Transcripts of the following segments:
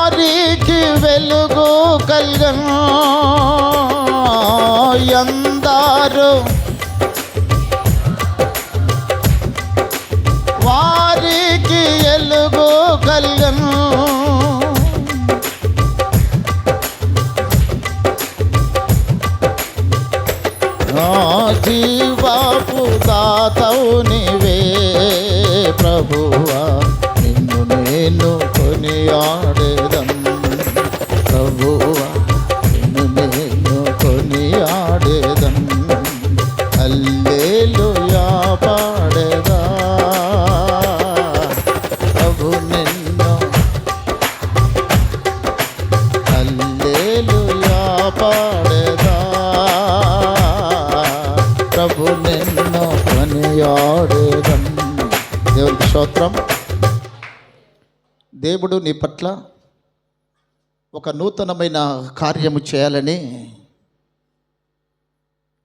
వారికి వెలుగు కల్గను. ఎందరో వారికి వెలుగు కల్గను. జీవపు దాతవు నీవే ప్రభువా, నిన్ను నేను కొనియాడేదం. ప్రభువా నిన్ను నేను కొనియాడేదం. హల్లెలూయా పాడేదా. ప్రభు నిన్ను హల్లెలూయా పాడేదా. ప్రభు నిన్ను కొనియాడేదం. దేవునికి స్తోత్రం. దేవుడు నీ పట్ల ఒక నూతనమైన కార్యము చేయాలని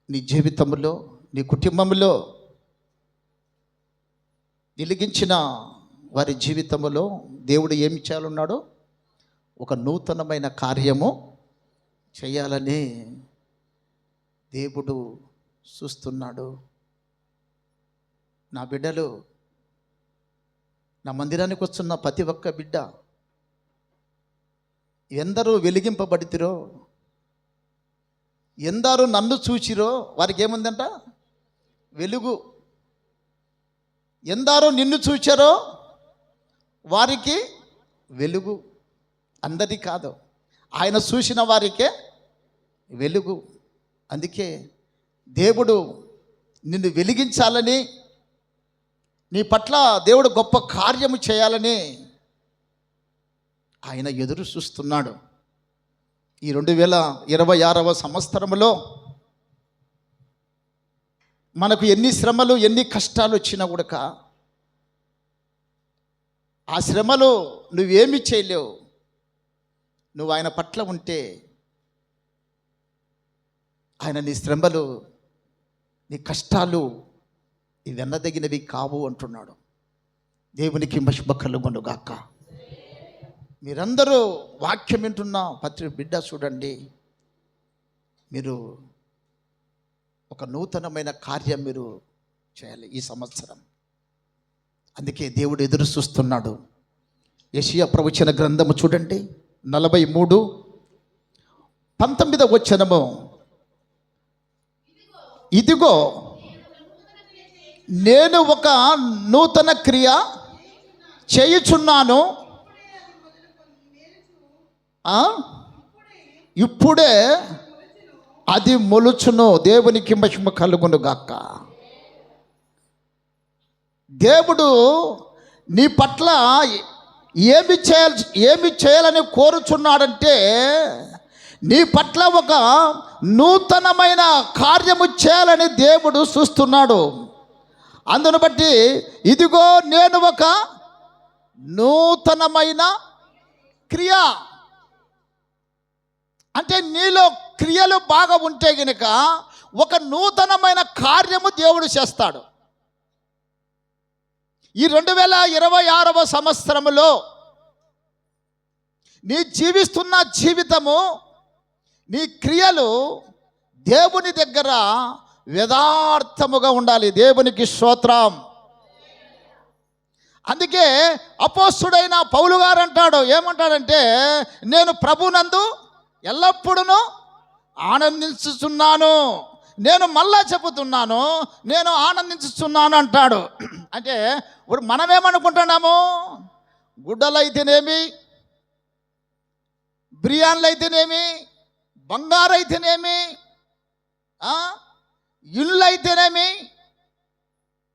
నీ జీవితంలో, నీ కుటుంబంలో, వెలిగించిన వారి జీవితంలో దేవుడు ఏమి చేయాలన్నాడో ఒక నూతనమైన కార్యము చేయాలని దేవుడు చూస్తున్నాడు. నా బిడ్డలు, నా మందిరానికి వస్తున్న ప్రతి ఒక్క బిడ్డ ఎందరూ వెలిగింపబడితిరో, ఎందరూ నన్ను చూచిరో వారికి ఏముందంట? వెలుగు. ఎందరూ నిన్ను చూచారో వారికి వెలుగు. అందరి కాదు, ఆయన చూసిన వారికే వెలుగు. అందుకే దేవుడు నిన్ను వెలిగించాలని, నీ పట్ల దేవుడు గొప్ప కార్యము చేయాలని ఆయన ఎదురు చూస్తున్నాడు. ఈ 2026వ సంవత్సరంలో మనకు ఎన్ని శ్రమలు, ఎన్ని కష్టాలు వచ్చినా కూడా ఆ శ్రమలు నువ్వేమి చేయలేవు. నువ్వు ఆయన పట్ల ఉంటే ఆయన నీ శ్రమలు, నీ కష్టాలు ఇవి ఎన్నదగినవి కావు అంటున్నాడు. దేవునికి మహిమ కలుగునుగాక. మీరందరూ వాక్యం వింటున్న ప్రతి బిడ్డ చూడండి, మీరు ఒక నూతనమైన కార్యం మీరు చేయాలి ఈ సంవత్సరం. అందుకే దేవుడు ఎదురు చూస్తున్నాడు. యెషయా ప్రవచన గ్రంథము చూడండి 43:19 వచనము. ఇదిగో నేను ఒక నూతన క్రియ చేయుచున్నాను, ఇప్పుడే అది మొలుచును. దేవునికి మహిమ కలుగును గాక. దేవుడు నీ పట్ల ఏమి చేయాలని కోరుచున్నాడంటే, నీ పట్ల ఒక నూతనమైన కార్యము చేయాలని దేవుడు చూస్తున్నాడు. అందును బట్టి ఇదిగో నేను ఒక నూతనమైన క్రియ, అంటే నీలో క్రియలు బాగా ఉంటే గనుక ఒక నూతనమైన కార్యము దేవుడు చేస్తాడు. ఈ 2026వ సంవత్సరములో నీ జీవిస్తున్న జీవితము, నీ క్రియలు దేవుని దగ్గర యథార్థముగా ఉండాలి. దేవునికి స్తోత్రం. అందుకే అపోస్తుడైన పౌలు గారు అంటాడు, ఏమంటాడంటే, నేను ప్రభునందు ఎల్లప్పుడూ ఆనందించుచున్నాను. నేను మళ్ళా చెబుతున్నాను, నేను ఆనందించుచున్నాను అంటాడు. అంటే ఇప్పుడు మనమేమనుకుంటున్నాము? గుడ్డలు అయితేనేమి, బిర్యానీలు అయితేనేమి, బంగారు అయితేనేమి, ఇల్లు అయితేనేమి,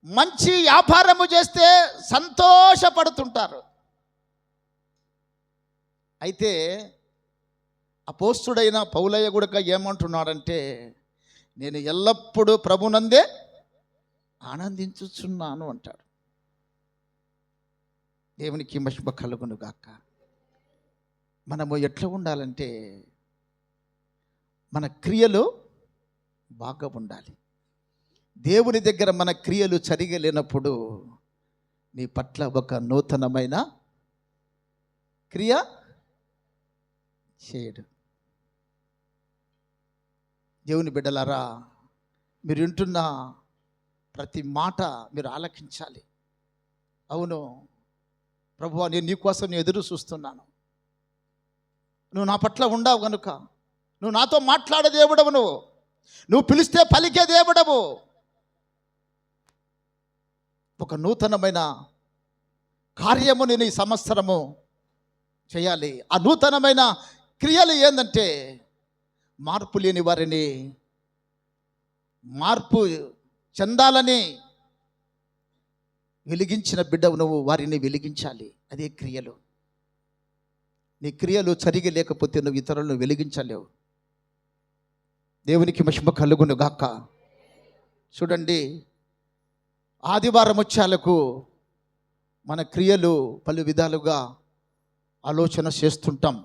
మంచి వ్యాపారము చేస్తే సంతోషపడుతుంటారు. అయితే అపోస్తుడైన పౌలయ్య కూడా ఏమంటున్నాడంటే, నేను ఎల్లప్పుడూ ప్రభునందే ఆనందించుచున్నాను అంటాడు. దేవునికి మహిమ కలుగును గాక. మనము ఎట్లా ఉండాలంటే, మన క్రియలు బాగా ఉండాలి. దేవుని దగ్గర మన క్రియలు సరిగా లేనప్పుడు నీ పట్ల ఒక నూతనమైన క్రియ చేయడు. దేవుని బిడ్డలారా, మీరు వింటున్న ప్రతి మాట మీరు ఆలకించాలి. అవును ప్రభువా, నేను నీకోసం ఎదురు చూస్తున్నాను. నువ్వు నా పట్ల ఉండవు కనుక, నువ్వు నాతో మాట్లాడే దేవుడవు, నువ్వు పిలిస్తే పలికే దేవుడవు. ఒక నూతనమైన కార్యము నేను ఈ సంవత్సరము చేయాలి. ఆ నూతనమైన క్రియలు ఏంటంటే, మార్పు లేని వారిని మార్పు చెందాలని వెలిగించిన బిడ్డవు నువ్వు, వారిని వెలిగించాలి. అదే క్రియలు. నీ క్రియలు సరిగా లేకపోతే నువ్వు ఇతరులను వెలిగించలేవు. దేవునికి మహిమ కలుగును గాక. చూడండి, ఆదివారం వచ్చేలకు మన క్రియలు పలు విధాలుగా ఆలోచన చేస్తుంటాం.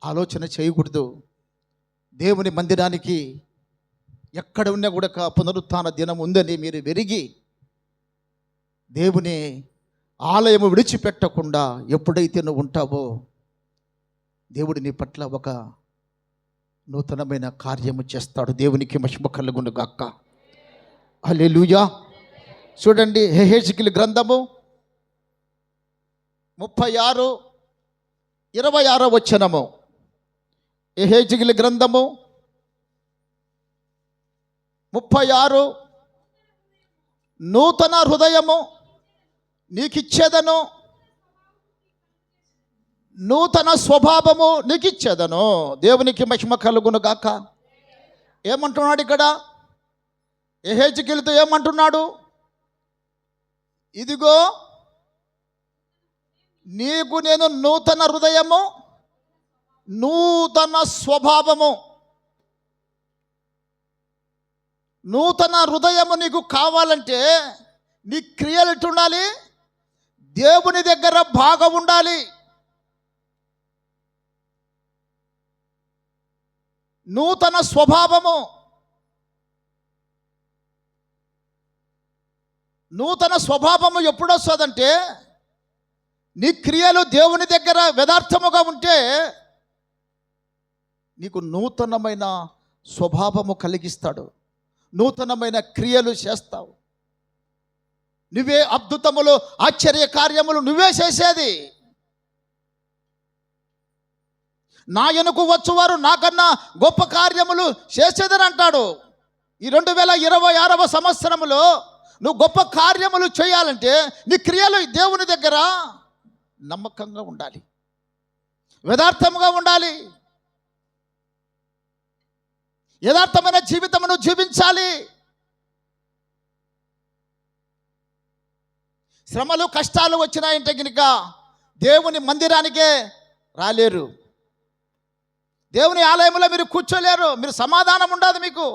ఆలోచన చేయకూడదు. దేవుని మందిరానికి ఎక్కడ ఉన్నా కూడా పునరుత్థాన దినం ఉందని మీరు వెరిగి దేవుని ఆలయము విడిచిపెట్టకుండా ఎప్పుడైతే నువ్వు ఉంటావో, దేవుడు నీ పట్ల ఒక నూతనమైన కార్యము చేస్తాడు. దేవునికి మహిమ కలుగును గాక. హల్లెలూయా. చూడండి, యెహెజ్కేలు గ్రంథము 36:26 వచనము. యెహెజ్కేలు గ్రంథము 36, నూతన హృదయము నీకిచ్చేదను, నూతన స్వభావము నీకిచ్చేదను. దేవునికి మహిమ కలుగును గాక. ఏమంటున్నాడు ఇక్కడ? యెహెజ్కేలుతో ఏమంటున్నాడు? ఇదిగో నీకు నేను నూతన హృదయము, నూతన స్వభావము, నూతన హృదయము నీకు కావాలంటే నీ క్రియలు ఎట్టుండాలి? దేవుని దగ్గర బాగా ఉండాలి. నూతన స్వభావము, నూతన స్వభావము ఎప్పుడు వస్తుందంటే, నీ క్రియలు దేవుని దగ్గర యథార్థముగా ఉంటే నీకు నూతనమైన స్వభావము కలిగిస్తాడు. నూతనమైన క్రియలు చేస్తావు. నువ్వే అద్భుతములు, ఆశ్చర్య కార్యములు నువ్వే చేసేది. నా వెనుక వచ్చువారు నాకన్నా గొప్ప కార్యములు చేసేదని అంటాడు. ఈ 2026వ సంవత్సరములో నువ్వు గొప్ప కార్యములు చేయాలంటే నీ క్రియలు దేవుని దగ్గర నమ్మకంగా ఉండాలి, యథార్థముగా ఉండాలి. యథార్థమైన జీవితమును జీవించాలి. శ్రమలు, కష్టాలు వచ్చినాయంటే కనుక దేవుని మందిరానికే రాలేరు. దేవుని ఆలయంలో మీరు కూర్చోలేరు. మీరు సమాధానం ఉండదు మీకు.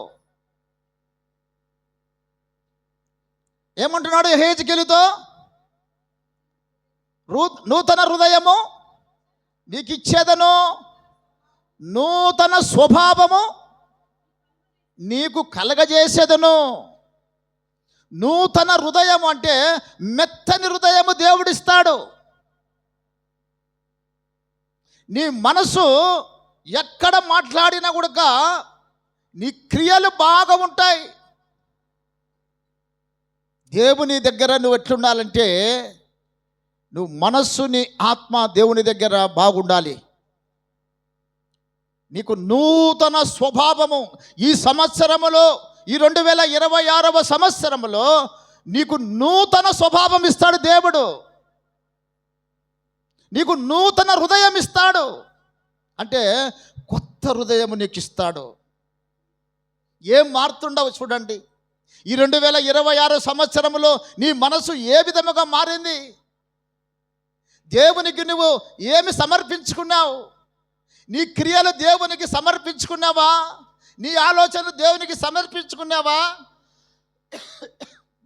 ఏమంటున్నాడు యెహెజ్కేలుతో? నూతన హృదయము నీకు ఇచ్చేదను, నూతన స్వభావము నీకు కలగజేసేదను. నూతన హృదయం అంటే మెత్తని హృదయము దేవుడిస్తాడు. నీ మనసు ఎక్కడ మాట్లాడినా కూడా నీ క్రియలు బాగా ఉంటాయి. దేవుని దగ్గర నువ్వు ఎట్లుండాలంటే, నువ్వు మనస్సు, నీ ఆత్మ దేవుని దగ్గర బాగుండాలి. నీకు నూతన స్వభావము ఈ సంవత్సరములో, ఈ 2026వ సంవత్సరములో నీకు నూతన స్వభావం ఇస్తాడు దేవుడు. నీకు నూతన హృదయం ఇస్తాడు. అంటే కొత్త హృదయం నీకు ఇస్తాడు. ఏం మారుతుండవు చూడండి. ఈ 2026 సంవత్సరములో నీ మనసు ఏ విధముగా మారింది? దేవునికి నువ్వు ఏమి సమర్పించుకున్నావు? నీ క్రియలు దేవునికి సమర్పించుకున్నావా? నీ ఆలోచనలు దేవునికి సమర్పించుకున్నావా?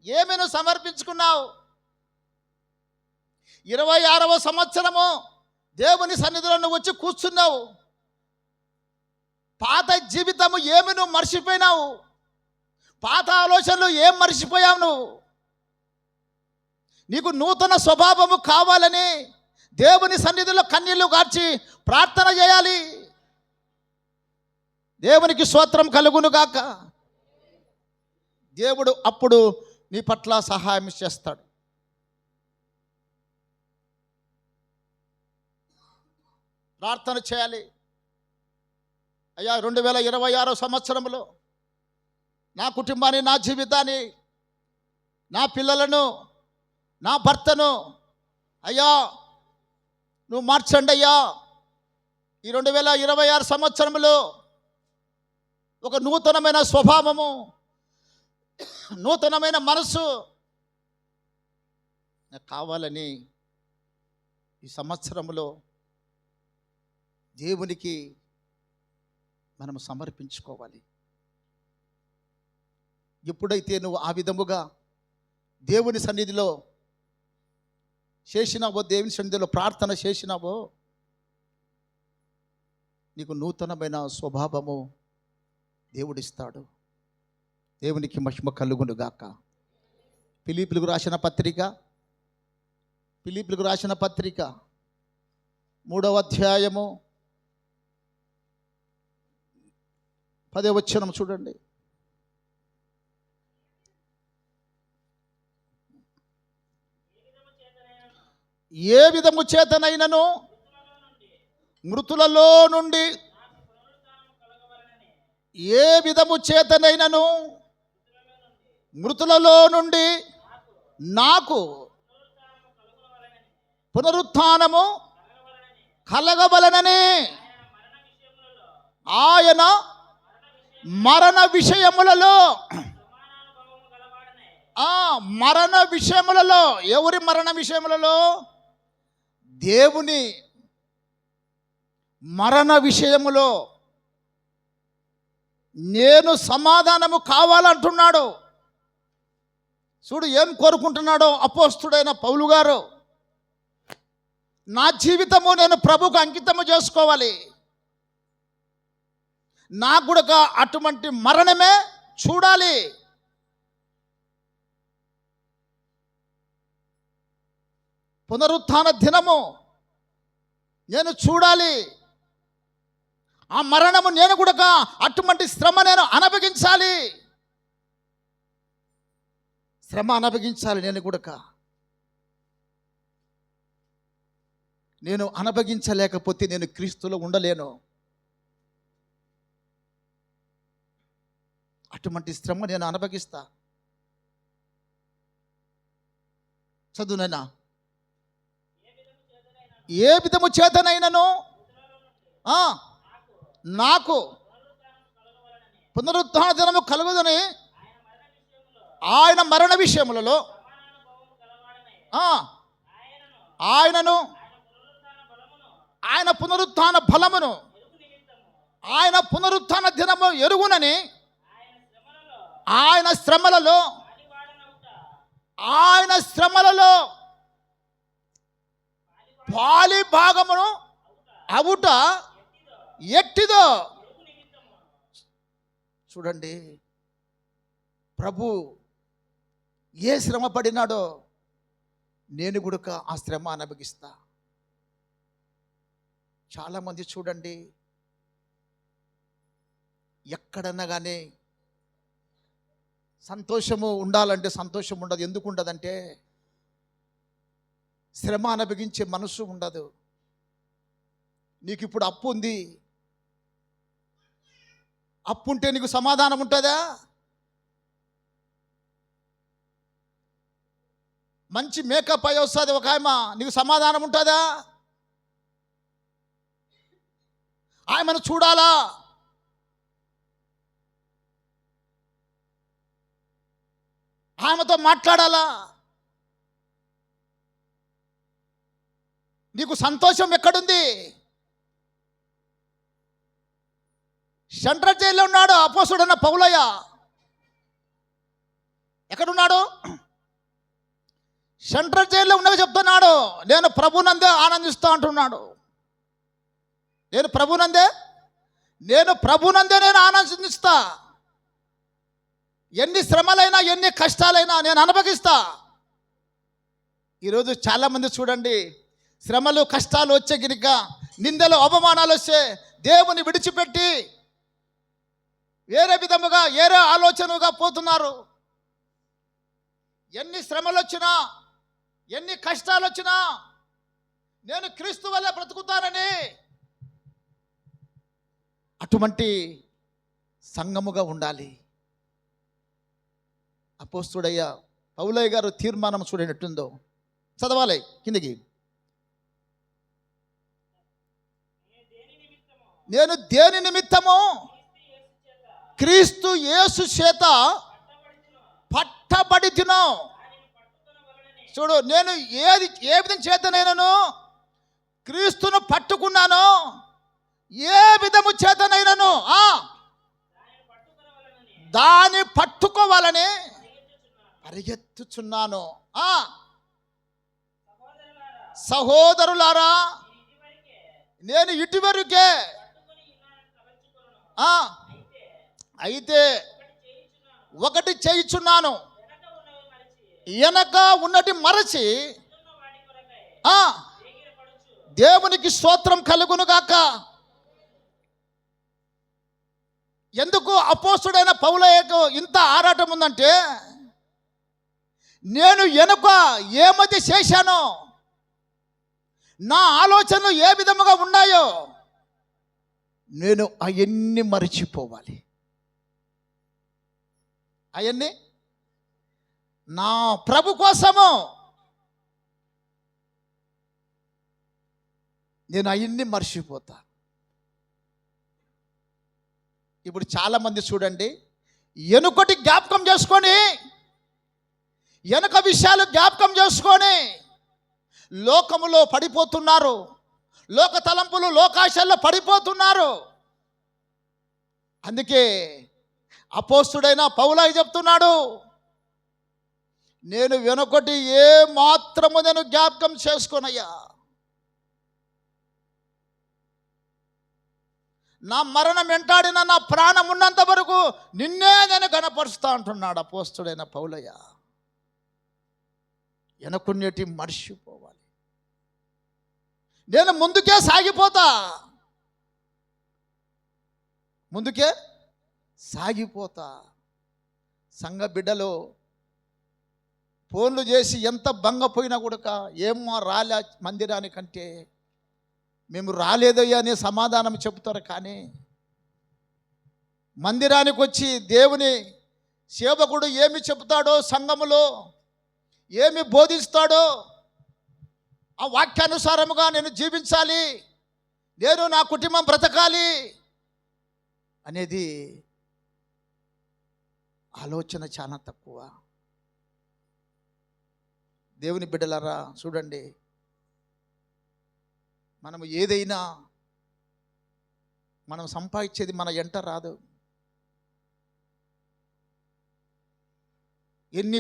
ఏమి నువ్వు సమర్పించుకున్నావు? 26వ సంవత్సరము దేవుని సన్నిధిలో నువ్వు వచ్చి కూర్చున్నావు. పాత జీవితము ఏమి నువ్వు మర్చిపోయినావు? పాత ఆలోచనలు ఏం మర్చిపోయావు నువ్వు? నీకు నూతన స్వభావము కావాలని దేవుని సన్నిధిలో కన్నీళ్లు కార్చి ప్రార్థన చేయాలి. దేవునికి స్తోత్రం కలుగును గాక. దేవుడు అప్పుడు నీ పట్ల సహాయం చేస్తాడు. ప్రార్థన చేయాలి. అయ్యా 2026 సంవత్సరంలో నా కుటుంబాన్ని, నా జీవితాన్ని, నా పిల్లలను, నా భర్తను అయ్యా నువ్వు మార్చండి అయ్యా. ఈ 2026 సంవత్సరంలో ఒక నూతనమైన స్వభావము, నూతనమైన మనసు నాకు కావాలని ఈ సంవత్సరంలో దేవునికి మనం సమర్పించుకోవాలి. ఎప్పుడైతే నువ్వు ఆ విధముగా దేవుని సన్నిధిలో చేసినావో, దేవుని సన్నిధిలో ప్రార్థన చేసినావో, నీకు నూతనమైన స్వభావము దేవుడిస్తాడు. దేవునికి మహిమ కలుగును గాక. ఫిలిప్పీయులకు రాసిన పత్రిక 3వ అధ్యాయము 10వ వచనం చూడండి. ఏ విధము చేతనైనను మృతులలో నుండి, ఏ విధము చేతనైనను మృతులలో నుండి నాకు పునరుత్థానము కలగవలనని ఆయన మరణ విషయములలో, మరణ విషయములలో, ఎవరి మరణ విషయములలో? దేవుని మరణ విషయములో నేను సమాధానము కావాలంటున్నాడు. చూడు ఏం కోరుకుంటున్నాడో అపోస్తుడైన పౌలు గారు. నా జీవితము నేను ప్రభువుకు అంకితము చేసుకోవాలి. నాకు కూడా అటువంటి మరణమే చూడాలి. పునరుత్థాన దినము నేను చూడాలి. ఆ మరణము నేను కూడా అటువంటి శ్రమ నేను అనుభవించాలి. శ్రమ అనుభవించాలి. నేను అనుభవించలేకపోతే నేను క్రీస్తులో ఉండలేను. అటువంటి శ్రమ నేను అనుభవిస్తా. చదువునైనా ఏ విధము చేతనైనను నాకు పునరుత్థాన దినము కలుగుదని ఆయన మరణ విషయములలో ఆయనను, ఆయన పునరుత్థాన బలమును, ఆయన పునరుత్థాన దినము ఎరుగునని ఆయన శ్రమలలో పాలి భాగమును అవుట ఎట్టిదో. చూడండి, ప్రభు ఏ శ్రమ పడినాడో నేను కూడా ఆ శ్రమ అనుభవిస్తా. చాలామంది చూడండి, ఎక్కడన్నా కానీ సంతోషము ఉండాలంటే సంతోషం ఉండదు. ఎందుకు ఉండదంటే శ్రమ అనుభవించే మనసు ఉండదు. నీకు ఇప్పుడు అప్పు ఉంది, అప్పు ఉంటే నీకు సమాధానం ఉంటుందా? మంచి మేకప్ అయి వస్తుంది ఒక ఆమె, నీకు సమాధానం ఉంటుందా? ఆమెను చూడాలా? ఆమెతో మాట్లాడాలా? నీకు సంతోషం ఎక్కడుంది? సెంట్రల్ జైల్లో ఉన్నాడు అపోస్తుడైన పౌలయ్య. ఎక్కడున్నాడు? సెంట్రల్ జైల్లో ఉన్నవి చెప్తున్నాడు. నేను ప్రభునందే ఆనందిస్తా అంటున్నాడు. నేను ప్రభునందే నేను ఆనందిస్తా. ఎన్ని శ్రమలైనా ఎన్ని కష్టాలైనా నేను అనుభవిస్తా. ఈరోజు చాలామంది చూడండి, శ్రమలు కష్టాలు వచ్చే గినిక, నిందలు అవమానాలు వస్తే దేవుని విడిచిపెట్టి వేరే విధముగా వేరే ఆలోచనగా పోతున్నారు. ఎన్ని శ్రమలు వచ్చినా, ఎన్ని కష్టాలు వచ్చినా నేను క్రీస్తు వల్ల బ్రతుకుతానని అటువంటి సంఘముగా ఉండాలి. అపోస్తుడయ్య పౌలయ్య గారు తీర్మానం చూడనట్టుందో చదవాలి కిందకి. నేను దేని నిమిత్తము క్రీస్తు యేసు చేత పట్టబడితును. చూడు, నేను ఏ విధం చేతనైనను క్రీస్తును పట్టుకున్నాను, ఏ విధము చేతనైనను దాన్ని పట్టుకోవాలని పరిగెత్తుచున్నాను. సహోదరులారా, నేను ఇటువరకే అయితే ఒకటి చేయుచున్నాను, వెనక ఉన్నటి మరచి దేవునికి స్తోత్రం కలుగునుగాక. ఎందుకు అపోస్తుడైన పౌలయ్యకు ఇంత ఆరాటం ఉందంటే, నేను వెనుక ఏమది చేశానో, నా ఆలోచనలు ఏ విధముగా ఉన్నాయో నేను అవన్నీ మరిచిపోవాలి. అవన్నీ నా ప్రభు కోసము నేను అవన్నీ మర్చిపోతా. ఇప్పుడు చాలామంది చూడండి, వెనుకటి జ్ఞాపకం చేసుకొని, వెనుక విషయాలు జ్ఞాపకం చేసుకొని లోకములో పడిపోతున్నారు. లోక తలంపులు, లోకాశల్లో పడిపోతున్నారు. అందుకే అపోస్తుడైన పౌలయ్య చెప్తున్నాడు, నేను వెనుకటి ఏ మాత్రము నేను జ్ఞాపకం చేసుకోనయ్యా, నా మరణం వెంటాడిన నా ప్రాణం ఉన్నంత వరకు నిన్నే నేను గణపరుస్తా అంటున్నాడు అపోస్తుడైన పౌలయ్య. వెనుకున్నటి మర్చిపోవాలి. నేను ముందుకే సాగిపోతా, ముందుకే సాగిపోతా. సంఘ బిడ్డలు ఫోన్లు చేసి ఎంత భంగపోయినా కూడా ఏమో రాలే మందిరానికంటే, మేము రాలేదయ్యా అనే సమాధానం చెబుతారు. కానీ మందిరానికి వచ్చి దేవుని సేవకుడు ఏమి చెబుతాడో, సంఘములో ఏమి బోధిస్తాడో ఆ వాక్యానుసారముగా నేను జీవించాలి, నేను నా కుటుంబం బ్రతకాలి అనేది ఆలోచన చాలా తక్కువ. దేవుని బిడ్డలారా చూడండి, మనము ఏదైనా మనం సంపాదించేది మన ఎంట రాదు. ఎన్ని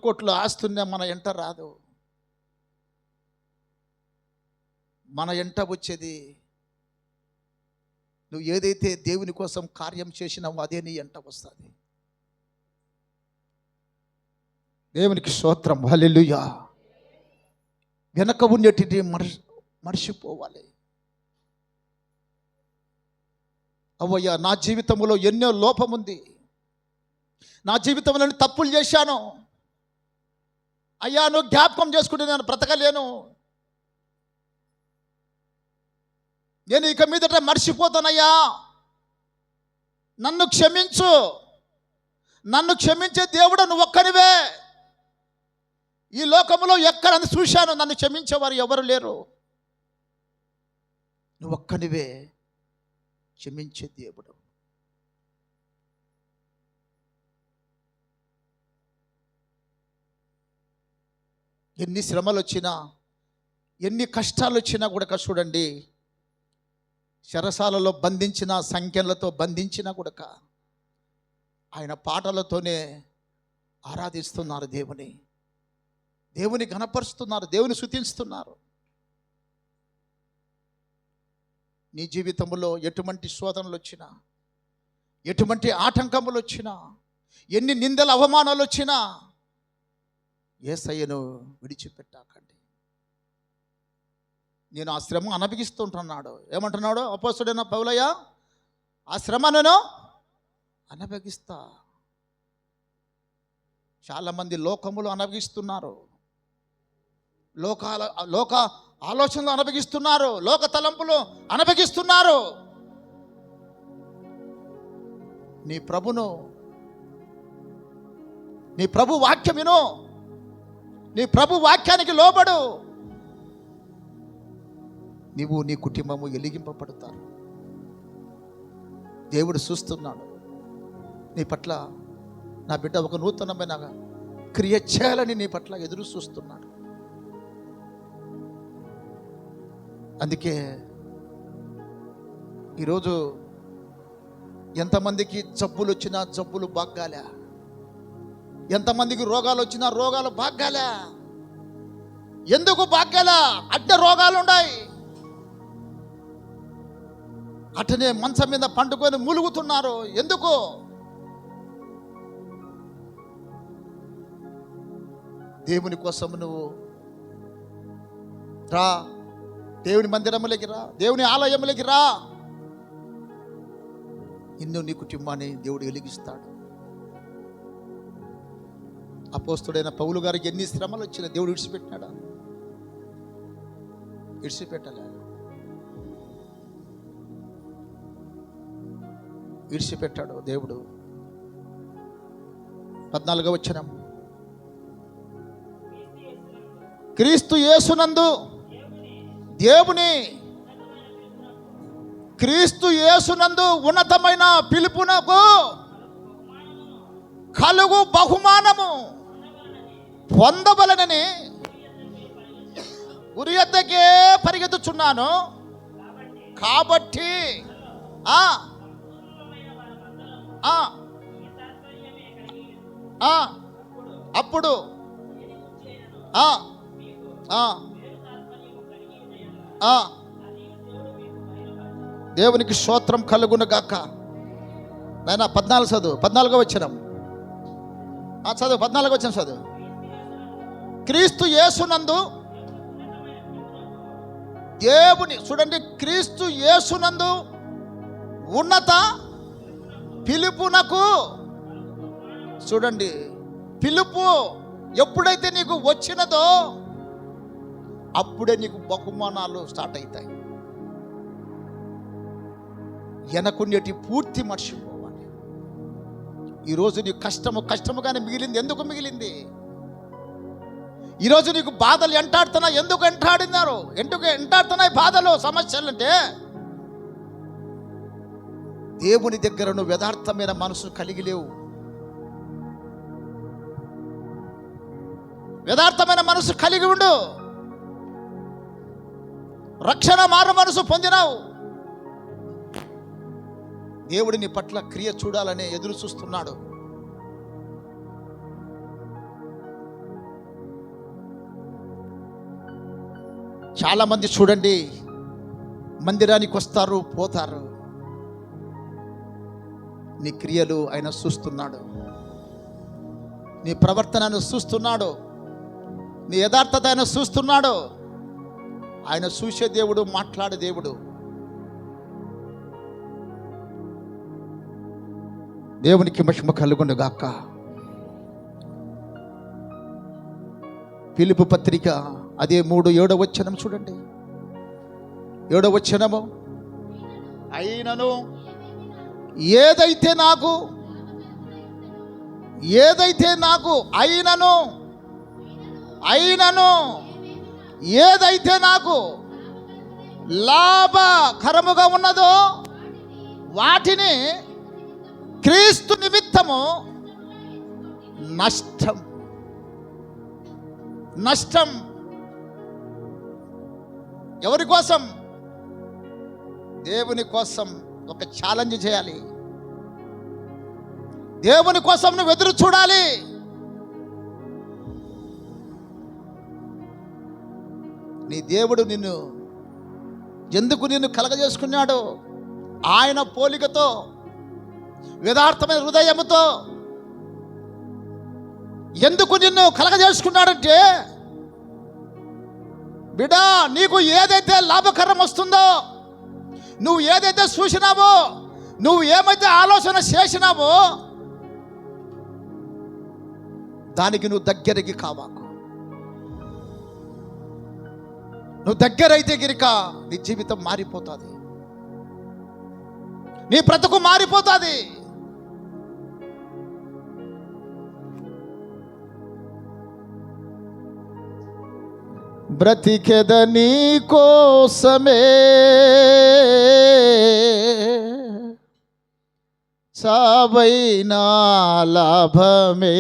కోట్లు ఆస్తున్నా మన ఎంట రాదు. మన ఎంట వచ్చేది నువ్వు ఏదైతే దేవుని కోసం కార్యం చేసినావో అదే నీ ఎంట వస్తుంది. దేవునికి స్తోత్రం, హల్లెలూయా. వెనక ఉండేటిది మర్చిపోవాలి. అవ్వయ్యా, నా జీవితంలో ఎన్నో లోపం ఉంది, నా జీవితంలో తప్పులు చేశాను అయ్యా, నువ్వు జ్ఞాపకం చేసుకుంటే నేను బ్రతకలేను, నేను ఇక మీదట మర్చిపోతానయ్యా, నన్ను క్షమించు, నన్ను క్షమించే దేవుడు నువ్వు ఒక్కనివే. ఈ లోకంలో ఎక్కడ చూశాను నన్ను క్షమించేవారు ఎవరు లేరు, నువ్వు ఒక్కనివే క్షమించే దేవుడు. ఎన్ని శ్రమలు వచ్చినా, ఎన్ని కష్టాలు వచ్చినా కూడా చూడండి, చెరసాలలో బంధించిన, సంఖ్యలతో బంధించినా కూడా ఆయన పాటలతోనే ఆరాధిస్తున్నారు దేవుని, దేవుని ఘనపరుస్తున్నారు, దేవుని స్తుతిస్తున్నారు. నీ జీవితంలో ఎటువంటి శోధనలు వచ్చినా, ఎటువంటి ఆటంకములు వచ్చినా, ఎన్ని నిందల అవమానాలు వచ్చినా యేసయ్యను విడిచిపెట్టాకండి. నేను ఆ శ్రమ అనుభవిస్తుంటున్నాడు. ఏమంటున్నాడు అపోస్తలుడైన పౌలయ్య? ఆ శ్రమ నేను అనుభవిస్తా. చాలామంది లోకములు అనుభవిస్తున్నారు, లోక ఆలోచనలు అనుభవిస్తున్నారు, లోక తలంపులు అనుభవిస్తున్నారు. నీ ప్రభు వాక్యం విను, నీ ప్రభు వాక్యానికి లోబడు, నీవు నీ కుటుంబము వెలిగింపబడతారు. దేవుడు చూస్తున్నాడు నీ పట్ల. నా బిడ్డ ఒక నూతనమైన క్రియ చేయాలని నీ పట్ల ఎదురు చూస్తున్నాడు. అందుకే ఈరోజు ఎంతమందికి జబ్బులు వచ్చినా జబ్బులు బాగాలే, ఎంతమందికి రోగాలు వచ్చినా రోగాలు బాగాలే. ఎందుకు బాగాలే? అడ్డ రోగాలు ఉన్నాయి. అట్టనే మంచం మీద పండుకొని ములుగుతున్నారు. ఎందుకు? దేవుని కోసం నువ్వు రా, దేవుని మందిరములకి రా, దేవుని ఆలయములకి రా. నిన్ను నీ కుటుంబాన్ని దేవుడు వెలిగిస్తాడు. అపోస్తలుడైన పౌలు గారికి ఎన్ని శ్రమలు వచ్చినా దేవుడు విడిచిపెట్టినాడా? విడిచిపెట్టలే. విడిచిపెట్టాడు దేవుడు. 14వ వచనం, క్రీస్తు యేసునందు దేవుని, క్రీస్తు యేసునందు ఉన్నతమైన పిలుపునకు కలుగు బహుమానము పొందవలనని గురి యొద్దకే పరిగెత్తుచున్నాను. కాబట్టి అప్పుడు దేవునికి స్తోత్రం కలుగును గాక. నాయనా 14 చదువు, 14వ వచనం చదువు, 14వ వచనం చదువు. క్రీస్తు యేసునందు దేవుని, చూడండి, క్రీస్తు యేసునందు ఉన్నత పిలుపునకు, చూడండి, పిలుపు ఎప్పుడైతే నీకు వచ్చినదో అప్పుడే నీకు బహుమానాలు స్టార్ట్ అవుతాయి. వెనకున్నటి పూర్తి మర్చిపోవాలి. ఈరోజు నీకు కష్టముగానే మిగిలింది. ఎందుకు మిగిలింది? ఈరోజు నీకు బాధలు ఎంటాడుతున్నా. ఎందుకు ఎంటాడినారు? ఎందుకు ఎంటాడుతున్నాయి బాధలు, సమస్యలు? అంటే దేవుని దగ్గర నువ్వు యథార్థమైన మనసు కలిగి లేవు. యథార్థమైన మనసు కలిగి ఉండు. రక్షణ మారు మనసు పొందినావు. దేవుడి నీ పట్ల క్రియ చూడాలనే ఎదురు చూస్తున్నాడు. చాలామంది చూడండి, మందిరానికి వస్తారు, పోతారు. నీ క్రియలు ఆయన చూస్తున్నాడు, నీ ప్రవర్తనను చూస్తున్నాడు, నీ యథార్థత ఆయన చూస్తున్నాడు. ఆయన చూసే దేవుడు, మాట్లాడే దేవుడు. దేవునికి మహిమ కలుగును గాక. ఫిలిప్పు పత్రిక అదే 3:7 వచనం చూడండి. 7వ వచనము, అయినను ఏదైతే నాకు ఏదైతే నాకు లాభకరముగా ఉన్నదో వాటిని క్రీస్తు నిమిత్తము నష్టం. ఎవరి కోసం? దేవుని కోసం. ఒక ఛాలెంజ్ చేయాలి. దేవుని కోసం నువ్వు ఎదురు చూడాలి. నీ దేవుడు ఎందుకు నిన్ను కలగజేసుకున్నాడు? ఆయన పోలికతో, యథార్థమైన హృదయముతో ఎందుకు నిన్ను కలగజేసుకున్నాడంటే బిడ్డా, నీకు ఏదైతే లాభకరం వస్తుందో, నువ్వు ఏదైతే చూసినావో, నువ్వు ఏమైతే ఆలోచన చేసినావో, దానికి నువ్వు దగ్గరికి కావాకు. నువ్వు దగ్గరైతే గిరిక నీ జీవితం మారిపోతుంది, నీ బ్రతుకు మారిపోతుంది. బ్రతికెద నీ కోసమే, సావైనా లాభమే.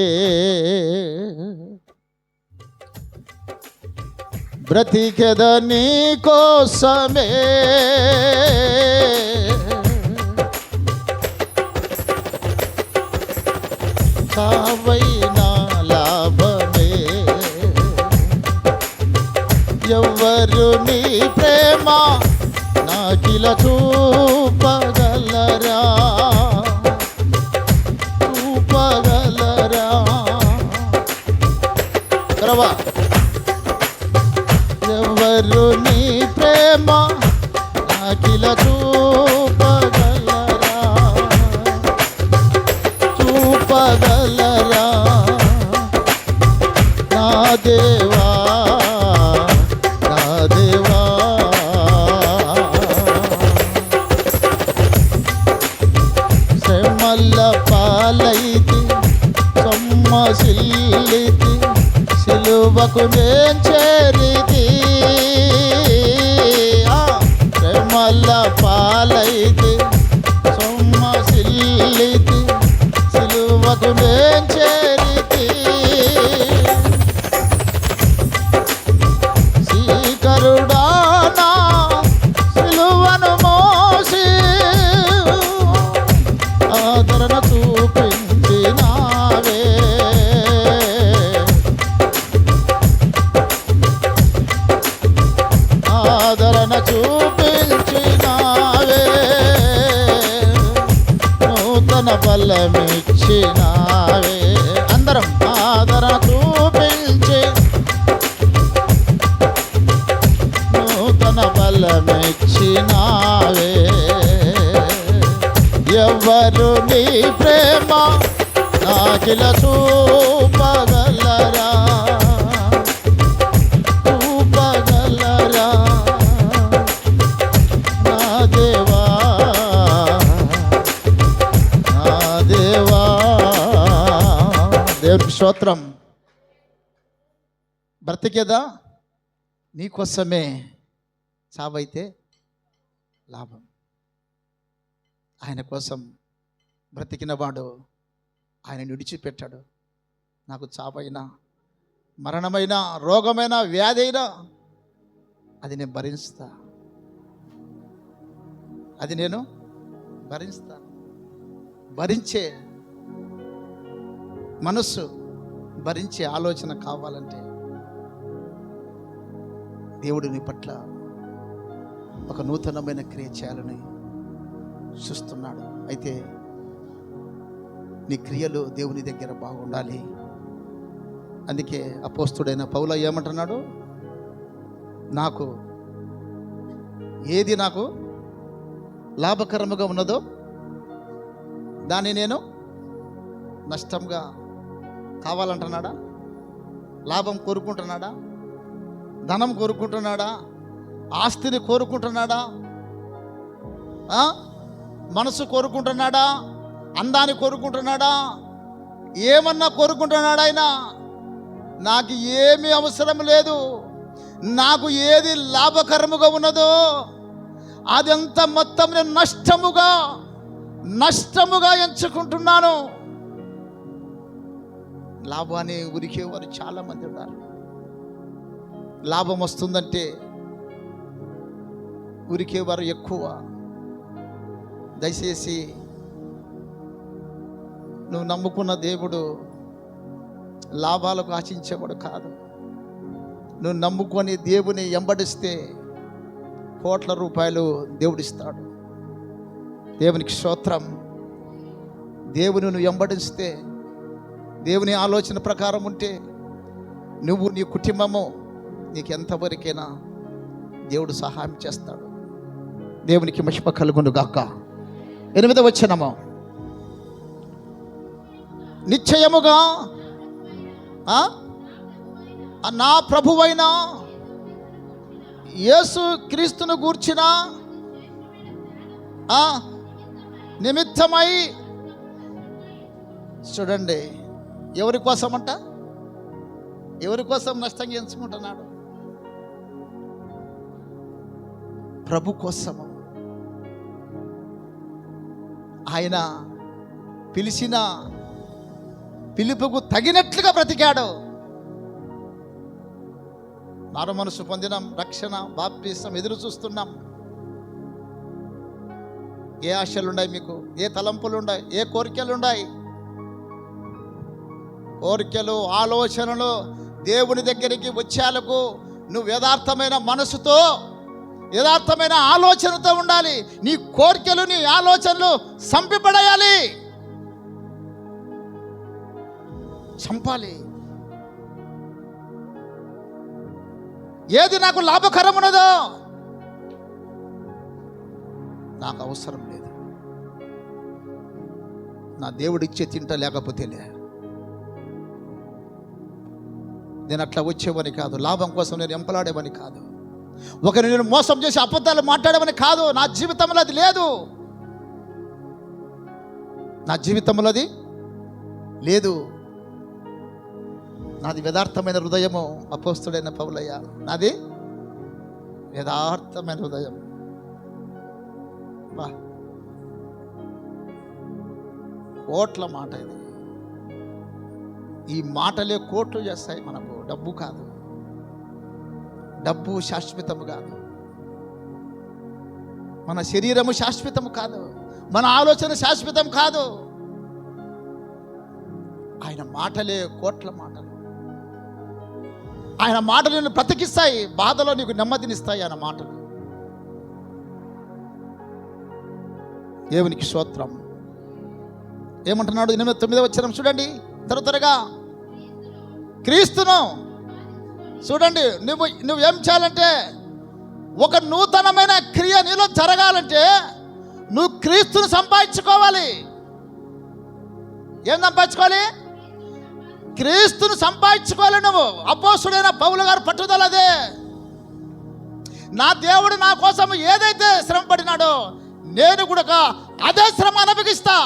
బ్రతికెద నీ కోసమే, సావైనా లాభమే. ఎవ్వరు నీ ప్రేమ నాకిల చూపగలరా, చూపగలరా. కరవా. ఎవరు నీ ప్రేమ నాకిల చూపగలరా, చూపగలరా. నా దేవా, నా దేవా. శ్రమల పాలైతి, సొమ్మసిల్లితి, సిలువకు నేను చేరితి. శ్రమల పాలైతి, సొమ్మసిల్లితి, సిలువకు నేను చేరితి. శ్రీకరుడానా సిలువను మోసి ఆదరణ చూపించినావే. ఆదరణ చూపించినావే, నూతన బలమిచ్చినావే. అందరం ఆదరణ చూపించి నూతన బలమిచ్చినావే. ఎవరు నీ ప్రేమ నాకిల చూపగలరా, చూపగలరా. నా దేవా, నా దేవా. దేవునికి స్తోత్రం. బ్రతికేదా నీకోసమే, చావైతే లాభం. ఆయన కోసం బ్రతికినవాడు ఆయన విడిచిపెట్టాడు. నాకు చావైనా, మరణమైన, రోగమైన, వ్యాధి అయినా అది నేను భరిస్తా, అది నేను భరిస్తా. భరించే మనస్సు, భరించే ఆలోచన కావాలంటే దేవుడు నీ పట్ల ఒక నూతనమైన క్రియ చేయాలని చూస్తున్నాడు. అయితే నీ క్రియలు దేవుని దగ్గర బాగుండాలి. అందుకే అపోస్తుడైన పౌలు ఏమంటున్నాడు, నాకు ఏది నాకు లాభకరముగా ఉన్నదో దాన్ని నేను నష్టంగా కావాలంటున్నాడా? లాభం కోరుకుంటున్నాడా? ధనం కోరుకుంటున్నాడా? ఆస్తిని కోరుకుంటున్నాడా? మనసు కోరుకుంటున్నాడా? అందాన్ని కోరుకుంటున్నాడా? ఏమన్నా కోరుకుంటున్నాడా? ఆయన నాకు ఏమీ అవసరం లేదు, నాకు ఏది లాభకరముగా ఉన్నదో అదంతా మొత్తం నేను నష్టముగా ఎంచుకుంటున్నాను. లాభాన్ని ఉరికేవారు చాలామంది ఉన్నారు. లాభం వస్తుందంటే ఉరికేవారు ఎక్కువ. దయచేసి నువ్వు నమ్ముకున్న దేవుడు లాభాలకు ఆశించేవాడు కాదు. నువ్వు నమ్ముకొని దేవుని వెంబడిస్తే కోట్ల రూపాయలు దేవుడిస్తాడు. దేవునికి స్తోత్రం. దేవుని నువ్వు వెంబడిస్తే, దేవుని ఆలోచన ప్రకారం ఉంటే, నువ్వు నీ కుటుంబము నీకు ఎంతవరకైనా దేవుడు సహాయం చేస్తాడు. దేవునికి మహిమ కలుగును గాక. 8వ వచనము, నిశ్చయముగా నా ప్రభువైన యేసు క్రీస్తును గూర్చిన నిమిత్తమై. చూడండి, ఎవరి కోసం అంట? ఎవరి కోసం నష్టంగా ఎంచుకుంటున్నాడు? ప్రభు కోసము. ఆయన పిలిచిన పిలుపుకు తగినట్లుగా బ్రతికాడు. మారు మనసు పొందినాం, రక్షణ బాప్టిసం ఎదురు చూస్తున్నాం. ఏ ఆశలు ఉన్నాయి మీకు? ఏ తలంపులు ఉన్నాయి? ఏ కోరికలు ఉన్నాయి? కోరికలు, ఆలోచనలు దేవుని దగ్గరికి వచ్చేందుకు నువ్వు యథార్థమైన మనసుతో, యథార్థమైన ఆలోచనతో ఉండాలి. నీ కోరికలు, నీ ఆలోచనలు చంపిపడేయాలి, చంపాలి. ఏది నాకు లాభకరం ఉన్నదో నాకు అవసరం లేదు. నా దేవుడు ఇచ్చే తింటా లేకపోతే లే. నేను అట్లా వచ్చేవని కాదు, లాభం కోసం నేను ఎంపలాడేవని కాదు, ఒకరిని నేను మోసం చేసి అబద్ధాలు మాట్లాడేవని కాదు. నా జీవితంలో అది లేదు. నా జీవితంలో అది లేదు. నాది యథార్థమైన హృదయము. అపోస్తుడైన పౌలయ్య, నాది యథార్థమైన హృదయం. బా, కోట్ల మాట ఇది. ఈ మాటలే కోట్లు చేస్తాయి మనకు. డబ్బు కాదు, డబ్బు శాశ్వతము కాదు, మన శరీరము శాశ్వతము కాదు, మన ఆలోచన శాశ్వతం కాదు. ఆయన మాటలే కోట్ల మాటలు. ఆయన మాటలు నిన్ను బ్రతికిస్తాయి, బాధలో నీకు నెమ్మదినిస్తాయి ఆయన మాటలు. దేవునికి స్తోత్రం. ఏమంటున్నాడు? 9వ వచనం చూడండి, త్వరగా. క్రీస్తును చూడండి. నువ్వేం చేయాలంటే, ఒక నూతనమైన క్రియ నీలో జరగాలంటే నువ్వు క్రీస్తును సంపాదించుకోవాలి. ఏం సంపాదించుకోవాలి? క్రీస్తును సంపాదించుకోవాలి నువ్వు. అపోస్తుడైన పౌలు గారు పట్టుదల అదే. నా దేవుడు నా కోసం ఏదైతే శ్రమ పడినాడో నేను కూడా అదే శ్రమ అనుభవిస్తా.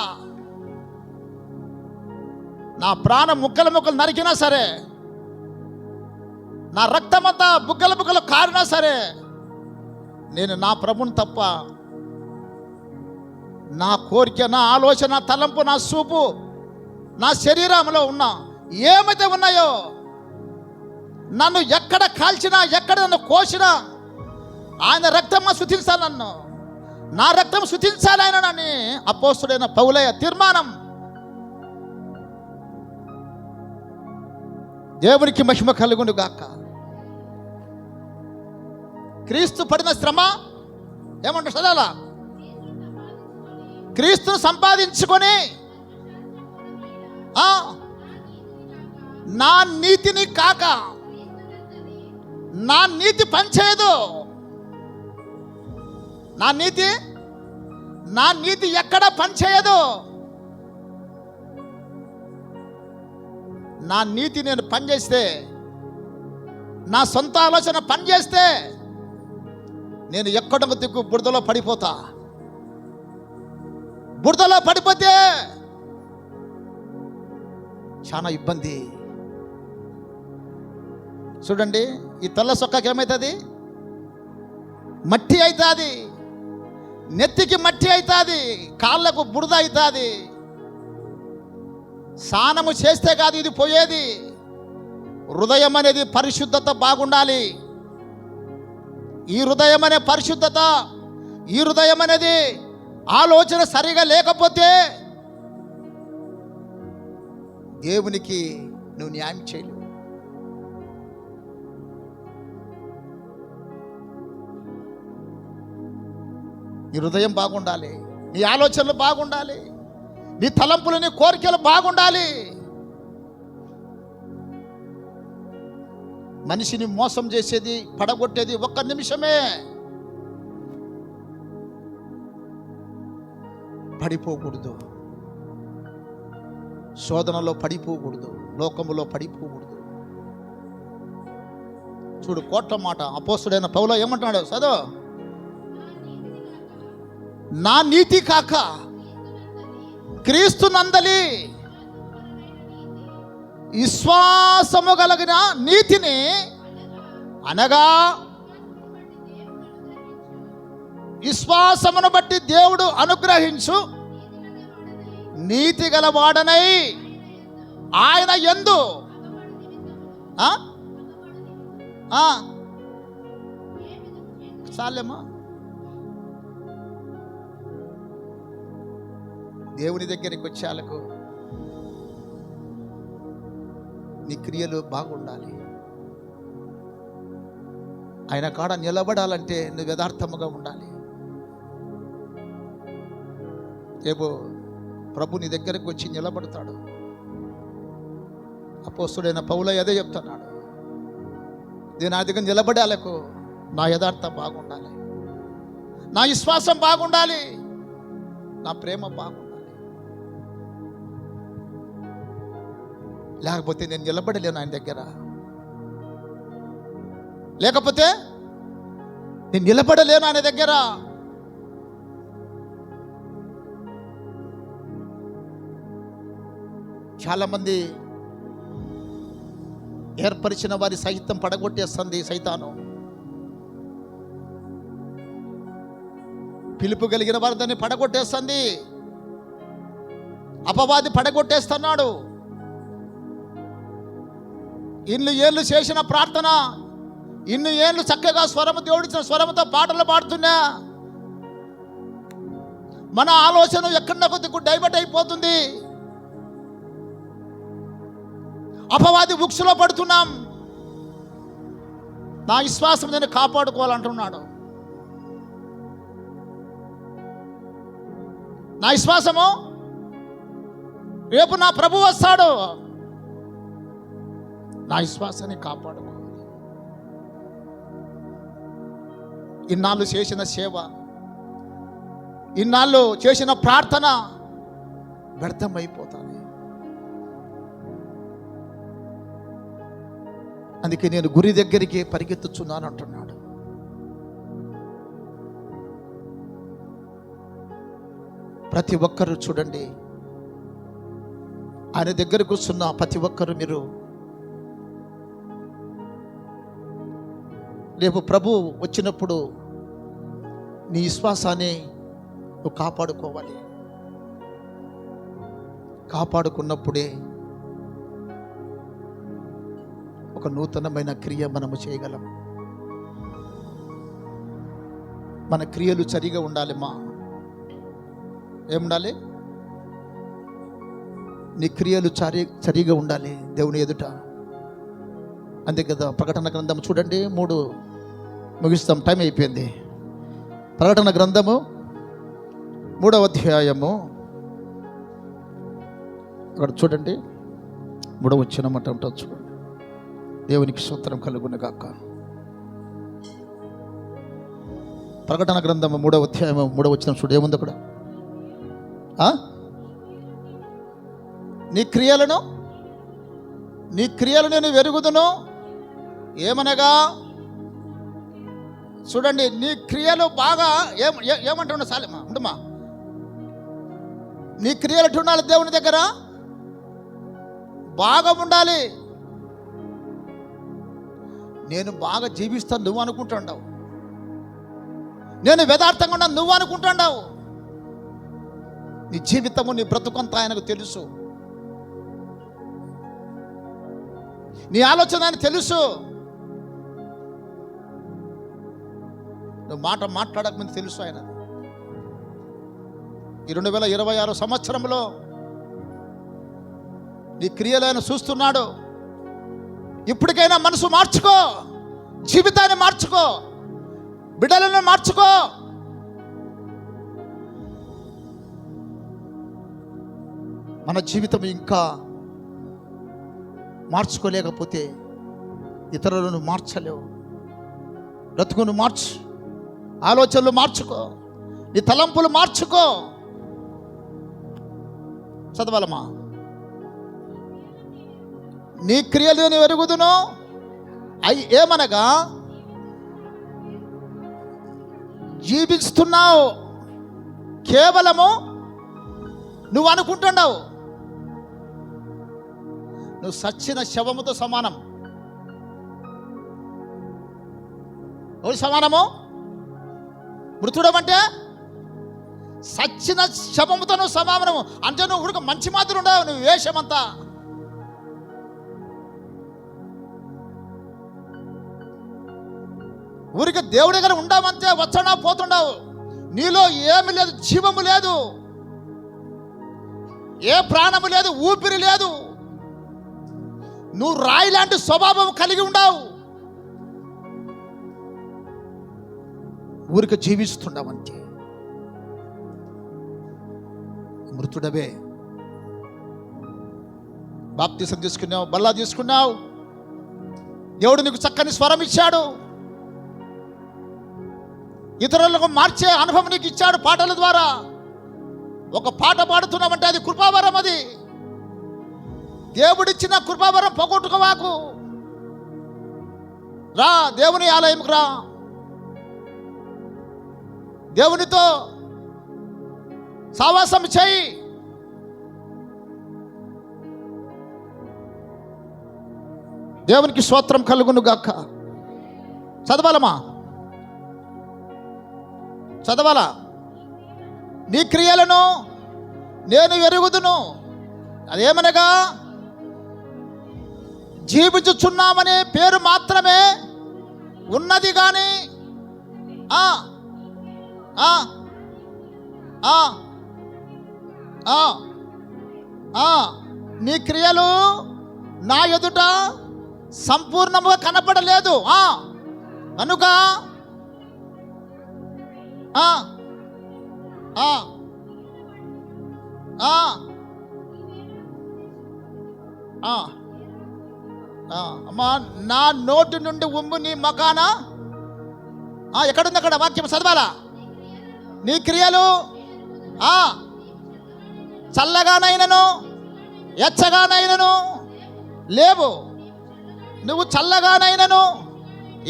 నా ప్రాణం ముక్కలు నరికినా సరే, నా రక్తమంతా బుగ్గలు కారినా సరే, నేను నా ప్రభుని తప్ప నా కోరిక, నా ఆలోచన, నా తలంపు, నా చూపు, నా శరీరంలో ఉన్న ఏమైతే ఉన్నాయో, నన్ను ఎక్కడ కాల్చినా, ఎక్కడ నన్ను కోసినా ఆయన రక్తమ్మ శుతించాలి. నన్ను, నా రక్తం శుతించాలి ఆయనని అపోస్తుడైన పౌలయ్య తీర్మానం. దేవునికి మహిమ కలుగును గాక. క్రీస్తు పడిన శ్రమ ఏమంటారు చదవాలా? క్రీస్తును సంపాదించుకొని నా నీతిని కాక, నా నీతి పనిచేయదు. నా నీతి ఎక్కడ పనిచేయదు. నా నీతి నేను పనిచేస్తే, నా సొంత ఆలోచన పనిచేస్తే నేను ఎక్కడొక దిక్కు బురదలో పడిపోతా. బురదలో పడిపోతే చాలా ఇబ్బంది. చూడండి, ఈ తెల్ల సొక్కకి ఏమవుతుంది? మట్టి అవుతుంది, నెత్తికి మట్టి అవుతుంది, కాళ్ళకు బురద అవుతుంది. స్నానము చేస్తే కాదు ఇది పోయేది. హృదయం అనేది పరిశుద్ధత బాగుండాలి. ఈ హృదయం అనే పరిశుద్ధత, ఈ హృదయం అనేది ఆలోచన సరిగా లేకపోతే దేవునికి నువ్వు న్యాయం చేయలేవు. నీ హృదయం బాగుండాలి, నీ ఆలోచనలు బాగుండాలి, నీ తలంపులు, నీ కోరికలు బాగుండాలి. మనిషిని మోసం చేసేది, పడగొట్టేది ఒక్క నిమిషమే. పడిపోకూడదు, శోధనలో పడిపోకూడదు, లోకములో పడిపోకూడదు. చూడు కోట్ల మాట అపోస్తుడైన పౌలు ఏమంటున్నాడు చదువు. నా నీతి కాక క్రీస్తు నందలి విశ్వాసము కలిగిన నీతిని అనగా విశ్వాసమును బట్టి దేవుడు అనుగ్రహించు నీతి గలవాడనై ఆయన యందు చాలేమా. దేవుని దగ్గరికి వచ్చేలకు నీ క్రియలు బాగుండాలి. ఆయన కాడ నిలబడాలంటే నువ్వు యథార్థముగా ఉండాలి. రేపు ప్రభు నీ దగ్గరకు వచ్చి నిలబడతాడు. అపోస్తుడైన పౌలు అదే చెప్తున్నాడు, నేను నా దగ్గర నిలబడాలకు నా యథార్థం బాగుండాలి, నా విశ్వాసం బాగుండాలి, నా ప్రేమ బాగుండాలి. లేకపోతే నేను నిలబడలేను ఆయన దగ్గర. లేకపోతే నేను నిలబడలేను ఆయన దగ్గర. చాలామంది ఏర్పరిచిన వారి సహితం పడగొట్టేస్తుంది సైతాను. పిలుపు కలిగిన వారి దాన్ని పడగొట్టేస్తుంది. అపవాది పడగొట్టేస్తున్నాడు. ఇన్ని ఏళ్ళు చేసిన ప్రార్థన, ఇన్ని ఏళ్ళు చక్కగా స్వరము దేవుడిచ్చిన స్వరముతో పాటలు పాడుతున్నా మన ఆలోచన ఎక్కడన్నా కొద్దిగా డైవర్ట్ అయిపోతుంది. అపవాది ఉక్సులో పడుతున్నాం. నా విశ్వాసం నేను కాపాడుకోవాలంటున్నాడు. నా విశ్వాసము రేపు నా ప్రభు వస్తాడు. నా విశ్వాసాన్ని కాపాడుకోవాలి. ఇన్నాళ్ళు చేసిన సేవ, ఇన్నాళ్ళు చేసిన ప్రార్థన వ్యర్థమైపోతాను. అందుకే నేను గురి దగ్గరికి పరిగెత్తుచున్నాను అంటున్నాడు. ప్రతి ఒక్కరూ చూడండి, ఆయన దగ్గర కూర్చున్న ప్రతి ఒక్కరు మీరు రేపు ప్రభు వచ్చినప్పుడు నీ విశ్వాసాన్ని నువ్వు కాపాడుకోవాలి. కాపాడుకున్నప్పుడే ఒక నూతనమైన క్రియ మనము చేయగలం. మన క్రియలు సరిగా ఉండాలి. ఏముండాలి? నీ క్రియలు సరిగా ఉండాలి దేవుని ఎదుట. అంతే కదా. ప్రకటన గ్రంథం చూడండి 3 ముగిస్తాం, టైం అయిపోయింది. ప్రకటన గ్రంథము 3వ అధ్యాయము అక్కడ చూడండి 3వ వచనమాట ఉంటుంది చూడండి. దేవునికి స్తోత్రం కలుగును గాక. ప్రకటన గ్రంథము 3వ అధ్యాయము 3వ వచనం చూడు ఏముంది అక్కడ. నీ క్రియలు నేను వెరుగుదును. ఏమనగా చూడండి, నీ క్రియలు బాగా ఏమంటున్నా సాలేమా ఉండమా, నీ క్రియలు ఉండాలి దేవుని దగ్గర, బాగా ఉండాలి. నేను బాగా జీవిస్తాను నువ్వు అనుకుంటున్నావు, నేను యథార్థంగా ఉన్నాను నువ్వు అనుకుంటున్నావు. నీ జీవితము నీ బ్రతుకంతా ఆయనకు తెలుసు. నీ ఆలోచన ఆయన తెలుసు. నువ్వు మాట్లాడకముందు తెలుసు ఆయన. ఈ 2026 సంవత్సరంలో నీ క్రియలు ఆయన చూస్తున్నాడు. ఇప్పటికైనా మనసు మార్చుకో, జీవితాన్ని మార్చుకో, బిడ్డలను మార్చుకో. మన జీవితం ఇంకా మార్చుకోలేకపోతే ఇతరులను మార్చలేవు. బ్రతుకును మార్చు, ఆలోచనలు మార్చుకో, నీ తలంపులు మార్చుకో. చదవాలమ్మా. నీ క్రియలు నేను ఎరుగుదును, అవి ఏమనగా జీవిస్తున్నావు. కేవలము నువ్వు అనుకుంటున్నావు నువ్వు సచ్చిన శవముతో సమానం. ఎవరు సమానము? మృతుడమంటే సచ్చిన శవముతో నువ్వు సమానము. అంటే నువ్వు ఉడక మంచి మాత్రం ఉండవు, నువ్వు వేషమంతా. ఊరికి దేవుడి దగ్గర ఉండమంతే, వచ్చడా పోతుండవు. నీలో ఏమి లేదు, జీవము లేదు, ఏ ప్రాణము లేదు, ఊపిరి లేదు. నువ్వు రాయి లాంటి స్వభావం కలిగి ఉండవు. ఊరికి జీవిస్తుండవంటే మృతుడవే. బాప్తిసం తీసుకున్నావు, బల్లా తీసుకున్నావు, దేవుడు నీకు చక్కని స్వరం ఇచ్చాడు, ఇతరులకు మార్చే అనుభవం నీకు ఇచ్చాడు పాటల ద్వారా. ఒక పాట పాడుతున్నామంటే అది కృపావరం. అది దేవుడిచ్చిన కృపావరం పోగొట్టుకోవాకు. రా, దేవుని ఆలయంకి రా, దేవునితో సావాసం చేయి. దేవునికి స్తోత్రం కలుగును గాక. చదవాలమ్మా, చదవాలా. నీ క్రియలను నేను ఎరుగుదును, అదేమనగా జీవించుచున్నామనే పేరు మాత్రమే ఉన్నది కానీ నీ క్రియలు నా ఎదుట సంపూర్ణముగా కనపడలేదు. కనుక అమ్మా, నా నోటి నుండి ఉమ్ము నీ మకాన. ఎక్కడుంది అక్కడ వాక్యం చదవాలా. నీ క్రియలు చల్లగానైనను ఎచ్చగానైనను లేవు. నువ్వు చల్లగానైనను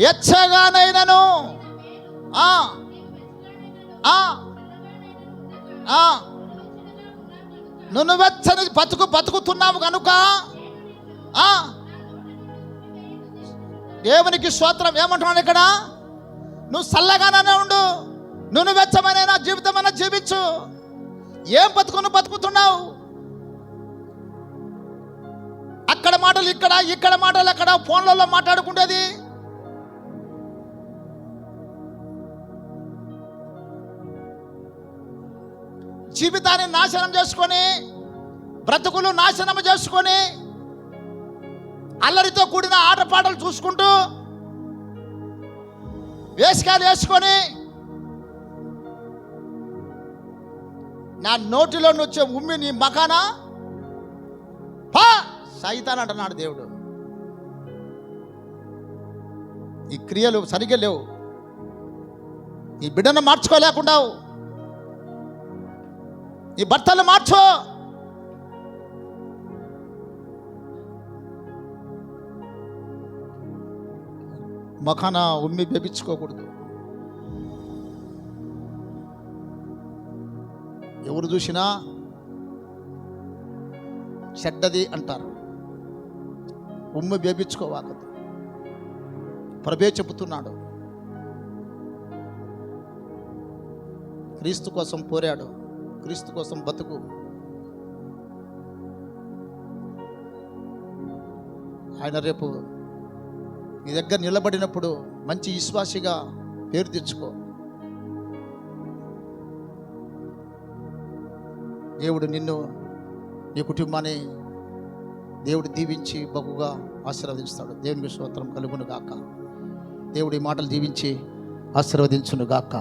ఎచ్చగానైనను నువ్వు వెచ్చని బతుకుతున్నావు కనుక దేవునికి స్తోత్రం. ఏమంటున్నాను ఇక్కడ? నువ్వు చల్లగానే ఉండు, నువ్వు వెచ్చమైన నా జీవితం అన్న జీవించు. ఏం బతుకుతున్నావు? అక్కడ మాటలు ఇక్కడ, ఇక్కడ మాటలు అక్కడ, ఫోన్లలో మాట్లాడుకుంటేది. జీవితాన్ని నాశనం చేసుకొని, బ్రతుకులు నాశనం చేసుకొని, అల్లరితో కూడిన ఆటపాటలు చూసుకుంటూ, వేషకాలు వేసుకొని, నా నోటిలో వచ్చే ఉమ్మి నీ మకాన పా సైతాన్ అంటున్నాడు దేవుడు. ఈ క్రియలు సరిగ్గా లేవు. ఈ బిడ్డను మార్చుకోలేకుండావు. ఈ భర్తలు మార్చో. మఖాన ఉమ్మి బెపించుకోకూడదు. ఎవరు చూసినా చెడ్డది అంటారు. ఉమ్మి బేపించుకోవాలదు. ప్రభే చెబుతున్నాడు, క్రీస్తు కోసం పోరాడు, క్రీస్తు కోసం బతుకు. ఆయన రేపు నీ దగ్గర నిలబడినప్పుడు మంచి విశ్వాసిగా పేరు తెచ్చుకో. దేవుడు నిన్ను, నీ కుటుంబాన్ని దేవుడు దీవించి బహుగా ఆశీర్వదిస్తాడు. దేవునికి స్తోత్రం కలుగును గాక. దేవుడి మాటలు దీవించి ఆశీర్వదించును గాక.